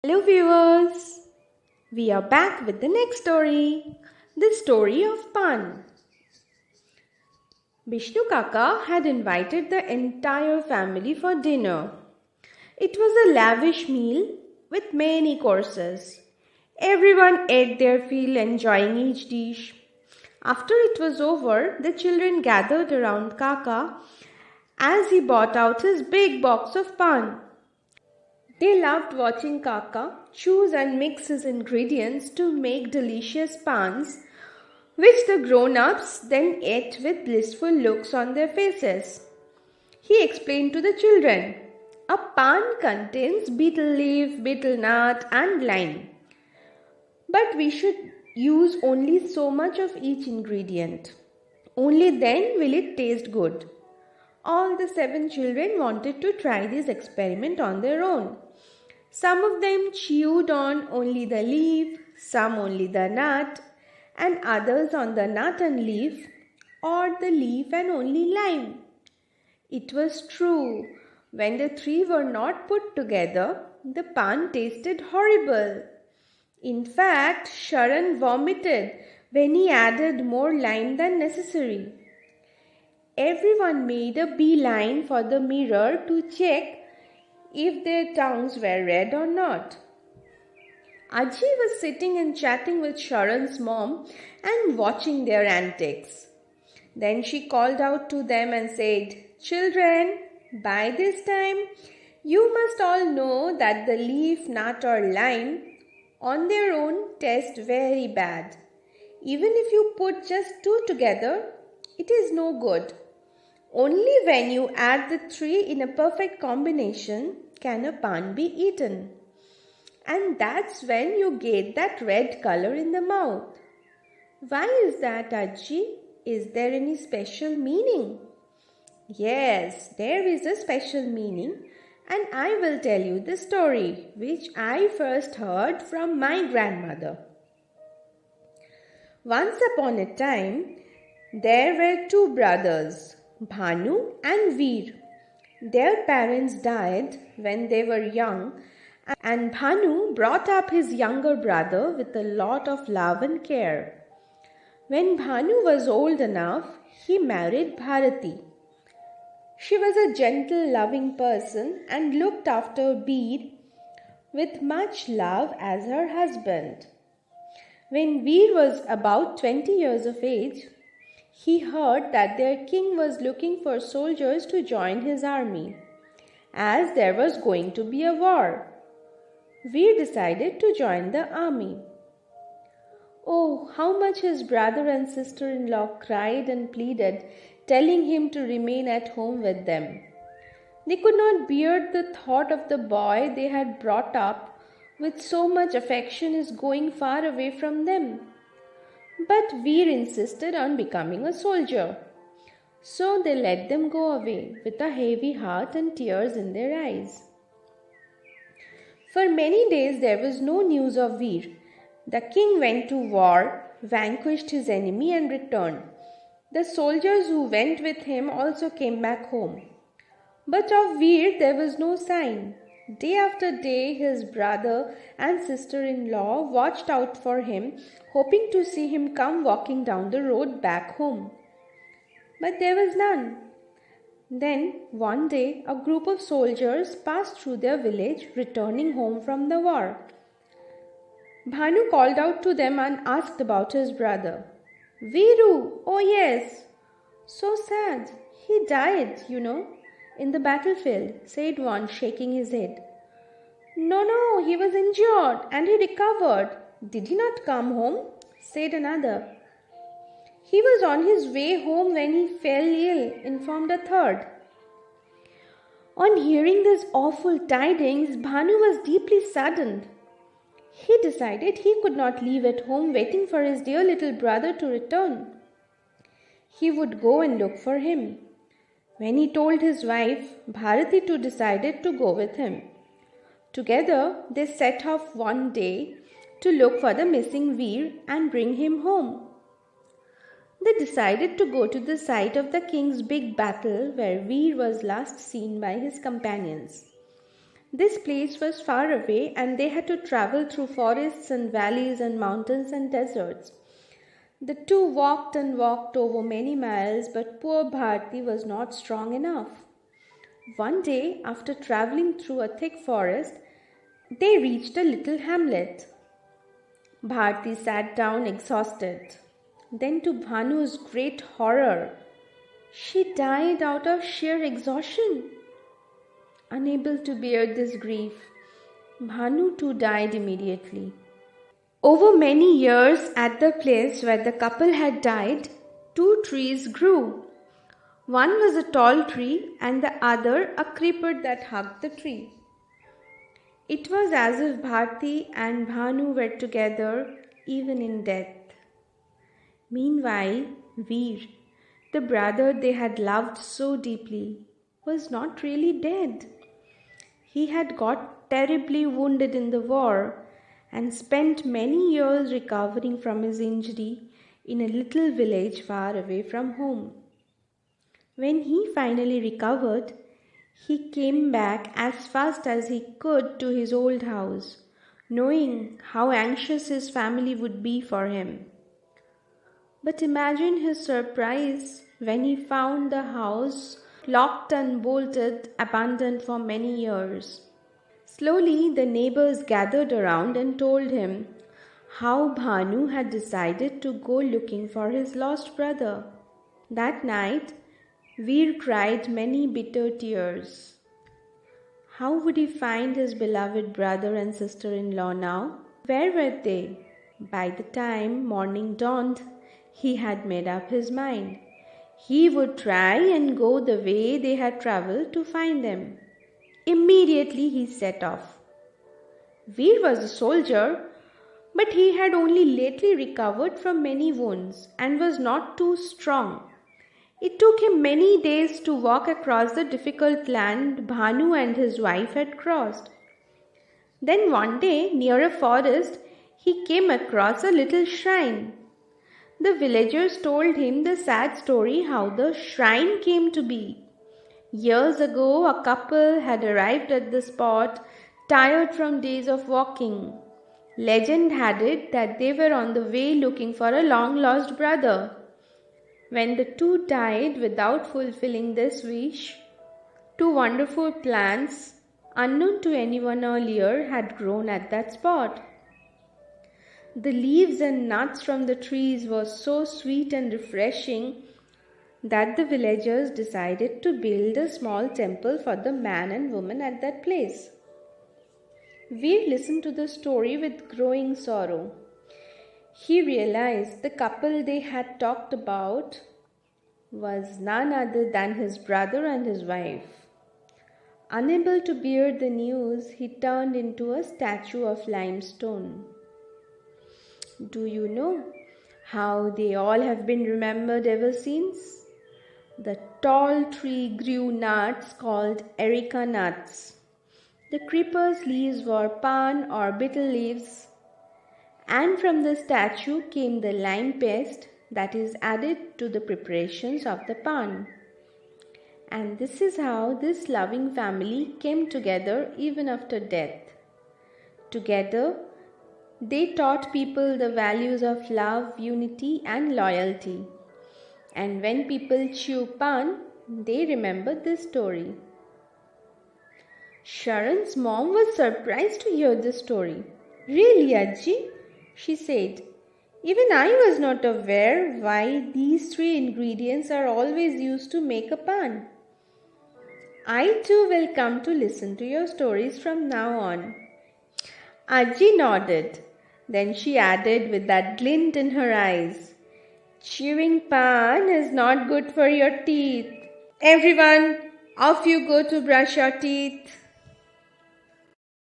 Hello viewers, we are back with the next story, the story of Pan. Bishnu Kaka had invited the entire family for dinner. It was a lavish meal with many courses. Everyone ate their fill, enjoying each dish. After it was over, the children gathered around Kaka as he brought out his big box of pan. They loved watching Kaka choose and mix his ingredients to make delicious pans, which the grown-ups then ate with blissful looks on their faces. He explained to the children, a pan contains betel leaf, betel nut and lime. But we should use only so much of each ingredient. Only then will it taste good. All the 7 children wanted to try this experiment on their own. Some of them chewed on only the leaf, some only the nut, and others on the nut and leaf, or the leaf and only lime. It was true. When the 3 were not put together, the pan tasted horrible. In fact, Sharan vomited when he added more lime than necessary. Everyone made a beeline for the mirror to check if their tongues were red or not. Aji was sitting and chatting with Sharan's mom and watching their antics. Then she called out to them and said, "Children, by this time, you must all know that the leaf, nut or lime on their own taste very bad. Even if you put just 2 together, it is no good. Only when you add the 3 in a perfect combination can a pan be eaten. And that's when you get that red color in the mouth." "Why is that, Aji? Is there any special meaning?" "Yes, there is a special meaning, and I will tell you the story which I first heard from my grandmother. Once upon a time, there were 2 brothers, Bhanu and Veer. Their parents died when they were young, and Bhanu brought up his younger brother with a lot of love and care. When Bhanu was old enough, he married Bharati. She was a gentle, loving person and looked after Veer with much love as her husband. When Veer was about 20 years of age, he heard that their king was looking for soldiers to join his army, as there was going to be a war. Veer decided to join the army. Oh, how much his brother and sister-in-law cried and pleaded, telling him to remain at home with them. They could not bear the thought of the boy they had brought up with so much affection is going far away from them. But Veer insisted on becoming a soldier. So they let them go away with a heavy heart and tears in their eyes. For many days there was no news of Veer. The king went to war, vanquished his enemy and returned. The soldiers who went with him also came back home. But of Veer there was no sign. Day after day his brother and sister-in-law watched out for him, hoping to see him come walking down the road back home. But there was none. Then one day a group of soldiers passed through their village, returning home from the war. Bhanu called out to them and asked about his brother. "Veeru, oh yes." "So sad. He died, in the battlefield," said one, shaking his head. No, he was injured and he recovered. Did he not come home?" said another. "He was on his way home when he fell ill," informed a third. On hearing these awful tidings, Bhanu was deeply saddened. He decided he could not leave at home waiting for his dear little brother to return. He would go and look for him. When he told his wife, Bharati too decided to go with him. Together they set off one day to look for the missing Veer and bring him home. They decided to go to the site of the king's big battle where Veer was last seen by his companions. This place was far away and they had to travel through forests and valleys and mountains and deserts. The two walked and walked over many miles, but poor Bharti was not strong enough. One day, after traveling through a thick forest, they reached a little hamlet. Bharti sat down exhausted. Then, to Bhanu's great horror, she died out of sheer exhaustion. Unable to bear this grief, Bhanu too died immediately. Over many years, at the place where the couple had died, two trees grew. One was a tall tree and the other a creeper that hugged the tree. It was as if Bharti and Bhanu were together even in death. Meanwhile, Veer, the brother they had loved so deeply, was not really dead. He had got terribly wounded in the war and spent many years recovering from his injury in a little village far away from home. When he finally recovered, he came back as fast as he could to his old house, knowing how anxious his family would be for him. But imagine his surprise when he found the house locked and bolted, abandoned for many years. Slowly, the neighbors gathered around and told him how Bhanu had decided to go looking for his lost brother. That night, Veer cried many bitter tears. How would he find his beloved brother and sister-in-law now? Where were they? By the time morning dawned, he had made up his mind. He would try and go the way they had traveled to find them. Immediately he set off. Veer was a soldier, but he had only lately recovered from many wounds and was not too strong. It took him many days to walk across the difficult land Bhanu and his wife had crossed. Then one day, near a forest, he came across a little shrine. The villagers told him the sad story how the shrine came to be. Years ago, a couple had arrived at the spot, tired from days of walking. Legend had it that they were on the way looking for a long-lost brother. When the two died without fulfilling this wish, two wonderful plants, unknown to anyone earlier, had grown at that spot. The leaves and nuts from the trees were so sweet and refreshing that the villagers decided to build a small temple for the man and woman at that place. Veer listened to the story with growing sorrow. He realized the couple they had talked about was none other than his brother and his wife. Unable to bear the news, he turned into a statue of limestone. Do you know how they all have been remembered ever since? The tall tree grew nuts called areca nuts. The creeper's leaves were pan or betel leaves, and from the statue came the lime paste that is added to the preparations of the pan. And this is how this loving family came together even after death. Together, they taught people the values of love, unity, and loyalty. And when people chew pan, they remember this story. Sharan's mom was surprised to hear this story. Really, Ajji? She said. Even I was not aware why these three ingredients are always used to make a pan. I too will come to listen to your stories from now on. Ajji nodded. Then she added with that glint in her eyes, chewing pan is not good for your teeth. Everyone, off you go to brush your teeth.